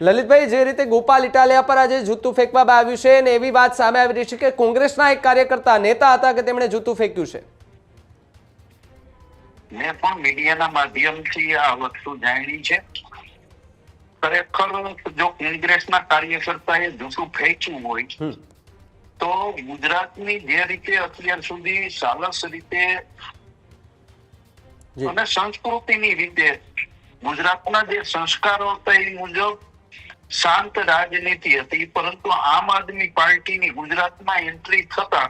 લલિતભાઈ, જે રીતે ગોપાલ ઇટાલિયા પર આજે જૂતું ફેંકવામાં આવ્યું છે અને એવી વાત સામે આવી રહી છે કે કોંગ્રેસના એક કાર્યકર્તા નેતા હતા કે તેમણે જૂતું ફેંક્યું છે. મેં પણ મીડિયાના માધ્યમથી આ વસ્તુ જાણી છે. ખરેખર જો કોંગ્રેસના કાર્યકર્તાએ જૂતું ફેંક્યું હોય તો ગુજરાતની જે રીતે અત્યાર સુધી સાલસ રીતે અને સંસ્કૃતિની રીતે ગુજરાતના જે સંસ્કારો હતા એ મુજબ શાંત રાજનીતિ હતી, પરંતુ આમ આદમી પાર્ટીની ગુજરાતમાં એન્ટ્રી થતા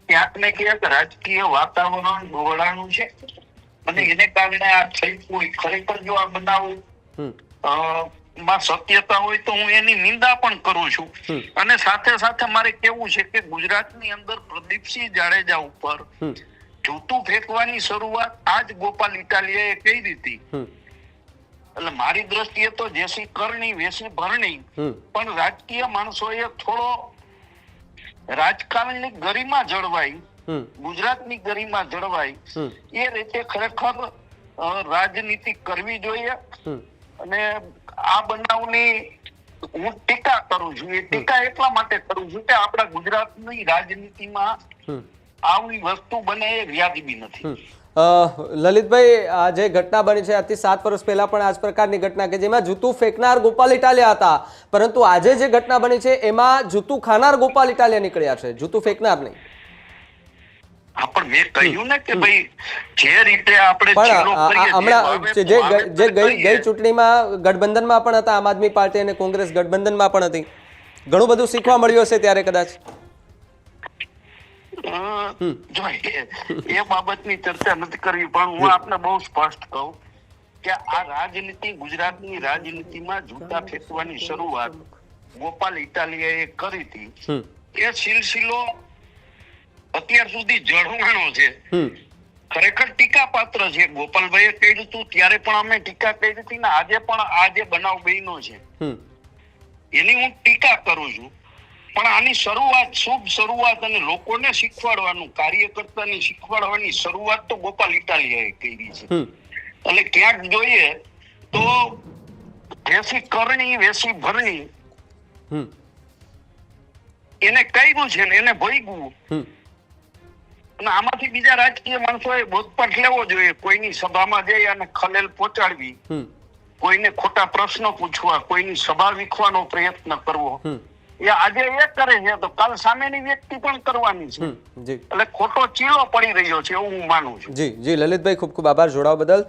ક્યાંક ને ક્યાંક રાજકીય વાતાવરણ ગોળાનું છે અને એને કારણે આ થઈ કોઈ ખરેખર જો આ બનાવ માં સત્યતા હોય તો હું એની નિંદા પણ કરું છું. અને સાથે સાથે મારે કેવું છે કે ગુજરાતની અંદર પ્રદીપસિંહ જાડેજા ઉપર જૂતું ફેંકવાની શરૂઆત આજ ગોપાલ ઇટાલિયાએ કરી હતી. એટલે મારી દ્રષ્ટિએ તો જેસી કરણી વેસી ભરણી, પણ રાજકીય માણસોએ થોડો રાજકારણની ગરિમા જળવાઈ, ગુજરાતની ગરિમા જળવાઈ એ રીતે ખરેખર રાજનીતિ કરવી જોઈએ. અને આ બનાવની હું ટીકા કરું છું. એ ટીકા એટલા માટે કરું છું કે આપણા ગુજરાતની રાજનીતિમાં આવી વસ્તુ બને એ વ્યાજબી નથી. લલિતભાઈ, આ જે ઘટના બની છે આજથી 7 વર્ષ પહેલા પણ આ જ પ્રકારની ઘટના કે જેમાં જૂતું ફેંકનાર ગોપાલ ઇટાલિયા હતા, પરંતુ આજે જે ઘટના બની છે એમાં જૂતું ખાનાર ગોપાલ ઇટાલિયા નીકળ્યા છે, જૂતું ફેંકનાર નહીં. હા, પણ મેં કહ્યું ને કે ભાઈ જે રીતે આપણે હમણાં જે ગઈ ચૂંટણીમાં ગઠબંધનમાં પણ હતા, આમ આદમી પાર્ટી અને કોંગ્રેસ ગઠબંધનમાં પણ હતી, ઘણું બધું શીખવા મળ્યું હશે ત્યારે કદાચ. જો એ બાબતની ચર્ચા નથી કરવી, પણ હું આપને બહુ સ્પષ્ટ કહું કે આ રાજનીતિ, ગુજરાતની રાજનીતિમાં જૂતા ફેંકવાની શરૂઆત ગોપાલ ઇટાલિયાએ કરી હતી. એ સિલસિલો અત્યાર સુધી જળવાણો છે. ખરેખર ટીકા પાત્ર છે. ગોપાલભાઈએ કહ્યું હતું ત્યારે પણ અમે ટીકા કરી હતી ને આજે પણ આ જે બનાવ બન્યો છે એની હું ટીકા કરું છું. પણ આની શરૂઆત, શુભ શરૂઆત અને લોકોને શીખવાડવાનું, કાર્યકર્તાને શીખવાડવાની શરૂઆત તો ગોપાલ ઇટાલિયાએ કરી છે. એટલે ક્યાંક જોઈએ તો જેસી કરણી વેસી ભરણી એને કર્યું છે ને એને ભોગવું. અને આમાંથી બીજા રાજકીય માણસોએ બોધપાઠ લેવો જોઈએ. કોઈની સભામાં જઈ અને ખલેલ પહોંચાડવી, કોઈને ખોટા પ્રશ્નો પૂછવા, કોઈની સભા વીખવાનો પ્રયત્ન કરવો, એ આજે એ કરે છે તો કાલ સામેની વ્યક્તિ પણ કરવાની છે. એટલે ખોટો ચીલો પડી રહ્યો છે એવું હું માનું છું. જી લલિતભાઈ, ખૂબ ખૂબ આભાર જોડાવા બદલ.